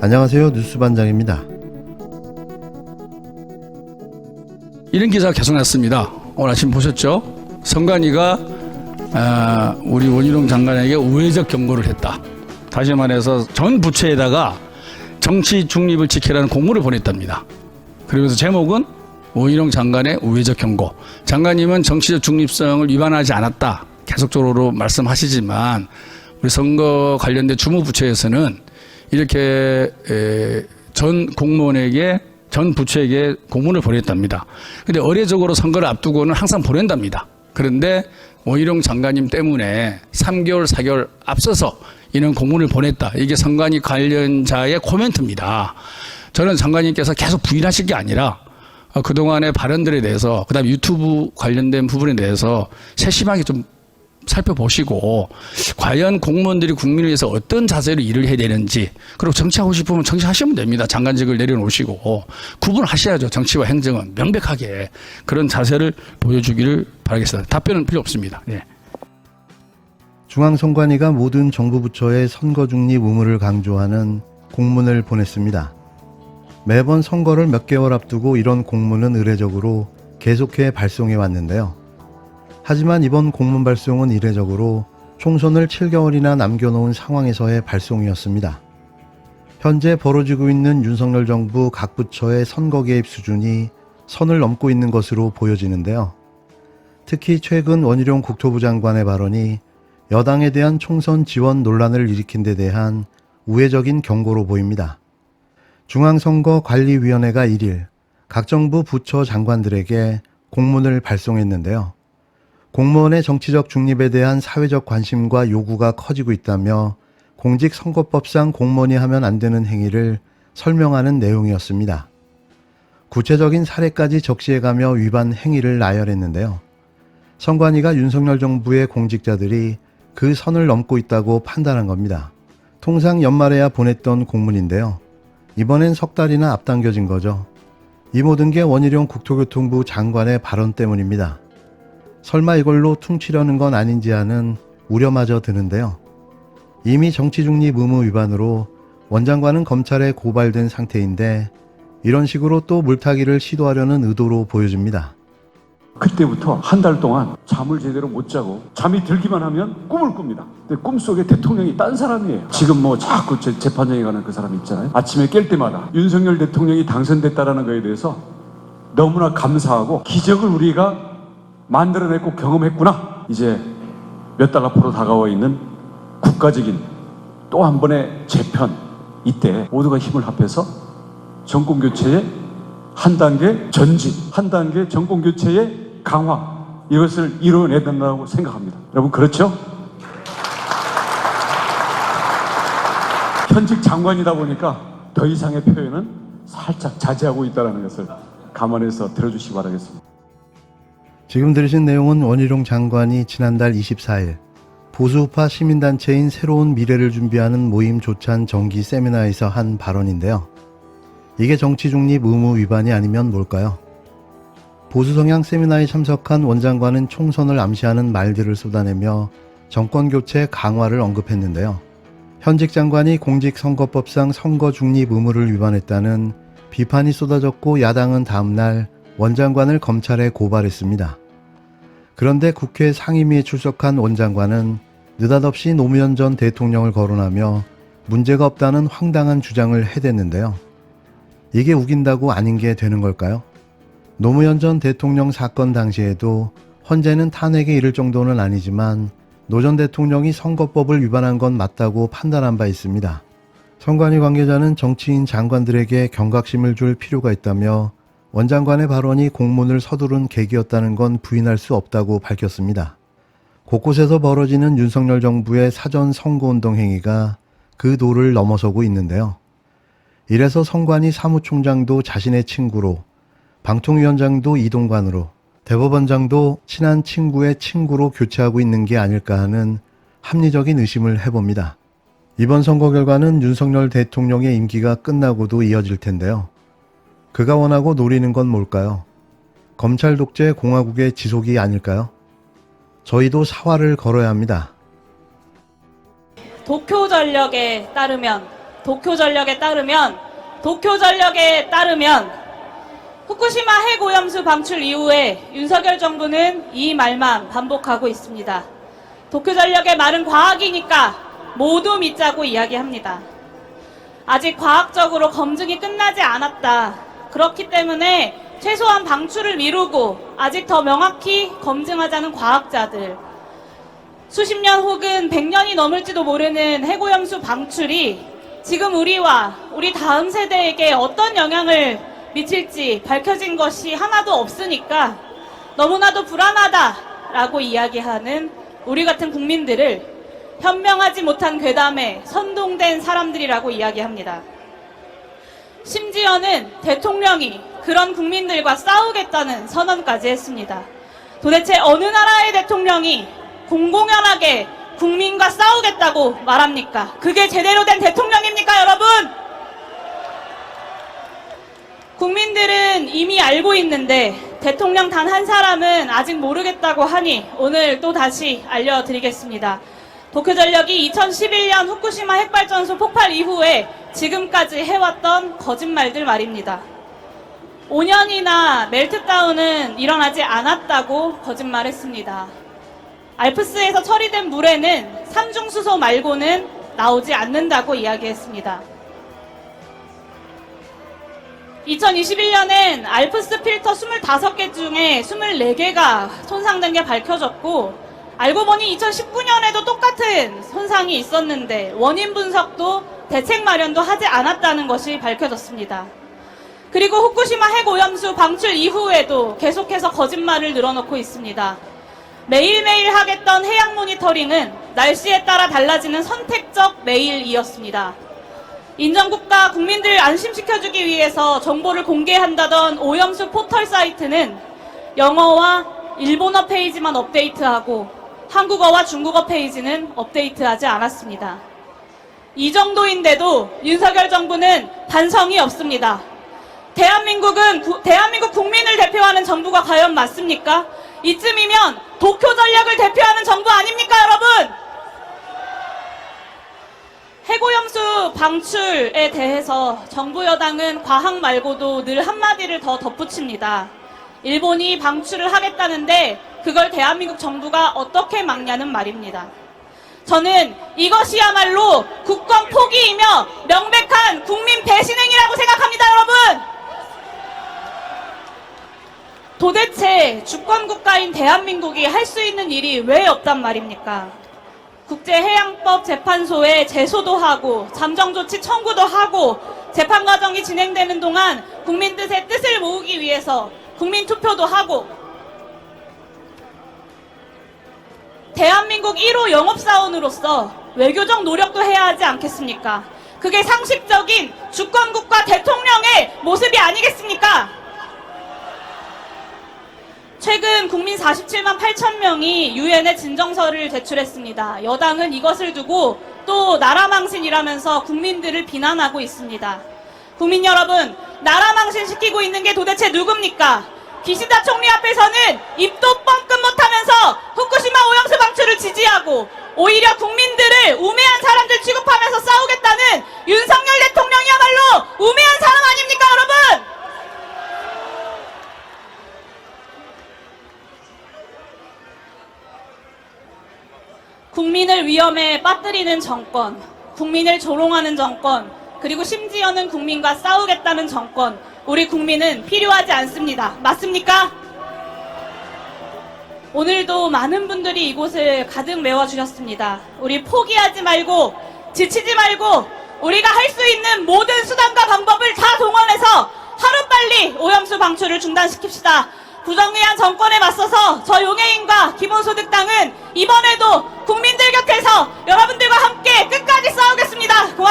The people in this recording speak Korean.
안녕하세요. 뉴스반장입니다. 이런 기사가 계속 났습니다. 오늘 아침 보셨죠? 선관위가 우리 원희룡 장관에게 우회적 경고를 했다. 다시 말해서 전 부처에다가 정치 중립을 지키라는 공문을 보냈답니다. 그러면서 제목은 원희룡 장관의 우회적 경고. 장관님은 정치적 중립성을 위반하지 않았다. 계속적으로 말씀하시지만 우리 선거 관련된 주무부처에서는 이렇게 전 공무원에게 전 부처에게 공문을 보냈답니다. 근데 의례적으로 선거를 앞두고는 항상 보낸답니다. 그런데 원희룡 장관님 때문에 3개월, 4개월 앞서서 이런 공문을 보냈다. 이게 선관위 관련자의 코멘트입니다. 저는 장관님께서 계속 부인하실 게 아니라 그동안의 발언들에 대해서 그다음에 유튜브 관련된 부분에 대해서 세심하게 좀 살펴보시고 과연 공무원들이 국민을 위해서 어떤 자세로 일을 해야 되는지, 그리고 정치하고 싶으면 정치하시면 됩니다. 장관직을 내려놓으시고 구분하셔야죠. 정치와 행정은 명백하게 그런 자세를 보여주기를 바라겠습니다. 답변은 필요 없습니다. 네. 중앙선관위가 모든 정부 부처에 선거 중립 의무를 강조하는 공문을 보냈습니다. 매번 선거를 몇 개월 앞두고 이런 공문은 의례적으로 계속해 발송해 왔는데요. 하지만 이번 공문 발송은 이례적으로 총선을 7개월이나 남겨놓은 상황에서의 발송이었습니다. 현재 벌어지고 있는 윤석열 정부 각 부처의 선거 개입 수준이 선을 넘고 있는 것으로 보여지는데요. 특히 최근 원희룡 국토부 장관의 발언이 여당에 대한 총선 지원 논란을 일으킨 데 대한 우회적인 경고로 보입니다. 중앙선거관리위원회가 1일 각 정부 부처 장관들에게 공문을 발송했는데요. 공무원의 정치적 중립에 대한 사회적 관심과 요구가 커지고 있다며 공직선거법상 공무원이 하면 안 되는 행위를 설명하는 내용이었습니다. 구체적인 사례까지 적시해가며 위반 행위를 나열했는데요. 선관위가 윤석열 정부의 공직자들이 그 선을 넘고 있다고 판단한 겁니다. 통상 연말에야 보냈던 공문인데요. 이번엔 석 달이나 앞당겨진 거죠. 이 모든 게 원희룡 국토교통부 장관의 발언 때문입니다. 설마 이걸로 퉁치려는 건 아닌지 하는 우려마저 드는데요. 이미 정치중립 의무 위반으로 원 장관은 검찰에 고발된 상태인데 이런 식으로 또 물타기를 시도하려는 의도로 보여집니다. 그때부터 한 달 동안 잠을 제대로 못 자고 잠이 들기만 하면 꿈을 꿉니다. 근데 꿈속에 대통령이 딴 사람이에요. 지금 뭐 자꾸 재판장에 가는 그 사람 있잖아요. 아침에 깰 때마다 윤석열 대통령이 당선됐다라는 거에 대해서 너무나 감사하고 기적을 우리가 만들어냈고 경험했구나. 이제 몇 달 앞으로 다가와 있는 국가적인 또 한 번의 재편, 이때 모두가 힘을 합해서 정권교체의 한 단계 전진, 한 단계 정권교체의 강화, 이것을 이뤄내야 된다고 생각합니다. 여러분 그렇죠? 현직 장관이다 보니까 더 이상의 표현은 살짝 자제하고 있다는 것을 감안해서 들어주시기 바라겠습니다. 지금 들으신 내용은 원희룡 장관이 지난달 24일 보수우파 시민단체인 새로운 미래를 준비하는 모임 조찬 정기 세미나에서 한 발언인데요. 이게 정치중립 의무 위반이 아니면 뭘까요? 보수성향 세미나에 참석한 원 장관은 총선을 암시하는 말들을 쏟아내며 정권교체 강화를 언급했는데요. 현직 장관이 공직선거법상 선거중립 의무를 위반했다는 비판이 쏟아졌고 야당은 다음날 원 장관을 검찰에 고발했습니다. 그런데 국회 상임위에 출석한 원 장관은 느닷없이 노무현 전 대통령을 거론하며 문제가 없다는 황당한 주장을 해댔는데요. 이게 우긴다고 아닌 게 되는 걸까요? 노무현 전 대통령 사건 당시에도 헌재는 탄핵에 이를 정도는 아니지만 노 전 대통령이 선거법을 위반한 건 맞다고 판단한 바 있습니다. 선관위 관계자는 정치인 장관들에게 경각심을 줄 필요가 있다며 원 장관의 발언이 공문을 서두른 계기였다는 건 부인할 수 없다고 밝혔습니다. 곳곳에서 벌어지는 윤석열 정부의 사전 선거운동 행위가 그 도를 넘어서고 있는데요. 이래서 선관위 사무총장도 자신의 친구로, 방통위원장도 이동관으로, 대법원장도 친한 친구의 친구로 교체하고 있는 게 아닐까 하는 합리적인 의심을 해봅니다. 이번 선거 결과는 윤석열 대통령의 임기가 끝나고도 이어질 텐데요. 그가 원하고 노리는 건 뭘까요? 검찰 독재 공화국의 지속이 아닐까요? 저희도 사활을 걸어야 합니다. 도쿄전력에 따르면 도쿄전력에 따르면 후쿠시마 핵오염수 방출 이후에 윤석열 정부는 이 말만 반복하고 있습니다. 도쿄전력의 말은 과학이니까 모두 믿자고 이야기합니다. 아직 과학적으로 검증이 끝나지 않았다. 그렇기 때문에 최소한 방출을 미루고 아직 더 명확히 검증하자는 과학자들, 수십 년 혹은 100년이 넘을지도 모르는 핵오염수 방출이 지금 우리와 우리 다음 세대에게 어떤 영향을 미칠지 밝혀진 것이 하나도 없으니까 너무나도 불안하다라고 이야기하는 우리 같은 국민들을 현명하지 못한 괴담에 선동된 사람들이라고 이야기합니다. 심지어는 대통령이 그런 국민들과 싸우겠다는 선언까지 했습니다. 도대체 어느 나라의 대통령이 공공연하게 국민과 싸우겠다고 말합니까? 그게 제대로 된 대통령입니까, 여러분? 국민들은 이미 알고 있는데 대통령 단 한 사람은 아직 모르겠다고 하니 오늘 또 다시 알려드리겠습니다. 도쿄전력이 2011년 후쿠시마 핵발전소 폭발 이후에 지금까지 해왔던 거짓말들 말입니다. 5년이나 멜트다운은 일어나지 않았다고 거짓말했습니다. 알프스에서 처리된 물에는 삼중수소 말고는 나오지 않는다고 이야기했습니다. 2021년엔 알프스 필터 25개 중에 24개가 손상된 게 밝혀졌고, 알고 보니 2019년에도 똑같은 손상이 있었는데 원인 분석도 대책 마련도 하지 않았다는 것이 밝혀졌습니다. 그리고 후쿠시마 핵오염수 방출 이후에도 계속해서 거짓말을 늘어놓고 있습니다. 매일매일 하겠던 해양 모니터링은 날씨에 따라 달라지는 선택적 매일이었습니다. 인정국가 국민들 안심시켜주기 위해서 정보를 공개한다던 오염수 포털 사이트는 영어와 일본어 페이지만 업데이트하고 한국어와 중국어 페이지는 업데이트하지 않았습니다. 이 정도인데도 윤석열 정부는 반성이 없습니다. 대한민국 국민을 대표하는 정부가 과연 맞습니까? 이쯤이면 도쿄전력을 대표하는 정부 아닙니까, 여러분? 핵오염수 방출에 대해서 정부 여당은 과학 말고도 늘 한마디를 더 덧붙입니다. 일본이 방출을 하겠다는데 그걸 대한민국 정부가 어떻게 막냐는 말입니다. 저는 이것이야말로 국권 포기이며 명백한 국민 배신행위라고 생각합니다, 여러분! 도대체 주권국가인 대한민국이 할 수 있는 일이 왜 없단 말입니까? 국제해양법 재판소에 제소도 하고 잠정조치 청구도 하고 재판 과정이 진행되는 동안 국민들의 뜻을 모으기 위해서 국민투표도 하고 대한민국 1호 영업사원으로서 외교적 노력도 해야 하지 않겠습니까? 그게 상식적인 주권국가 대통령의 모습이 아니겠습니까? 최근 국민 47만 8천 명이 유엔에 진정서를 제출했습니다. 여당은 이것을 두고 또 나라망신이라면서 국민들을 비난하고 있습니다. 국민 여러분, 나라망신시키고 있는 게 도대체 누굽니까? 기시다 총리 앞에서는 입도 뻥끗 못하면서 후쿠시마 오염수 방출을 지지하고 오히려 국민들을 우매한 사람들 취급하면서 싸우겠다는 윤석열 대통령이야말로 우매한 사람 아닙니까, 여러분? 국민을 위험에 빠뜨리는 정권, 국민을 조롱하는 정권, 그리고 심지어는 국민과 싸우겠다는 정권, 우리 국민은 필요하지 않습니다. 맞습니까? 오늘도 많은 분들이 이곳을 가득 메워주셨습니다. 우리 포기하지 말고 지치지 말고 우리가 할 수 있는 모든 수단과 방법을 다 동원해서 하루빨리 오염수 방출을 중단시킵시다. 부정의한 정권에 맞서서 저 용해인과 기본소득당은 이번에도 국민들 곁에서 여러분들과 함께 끝까지 싸우겠습니다. 고맙습니다.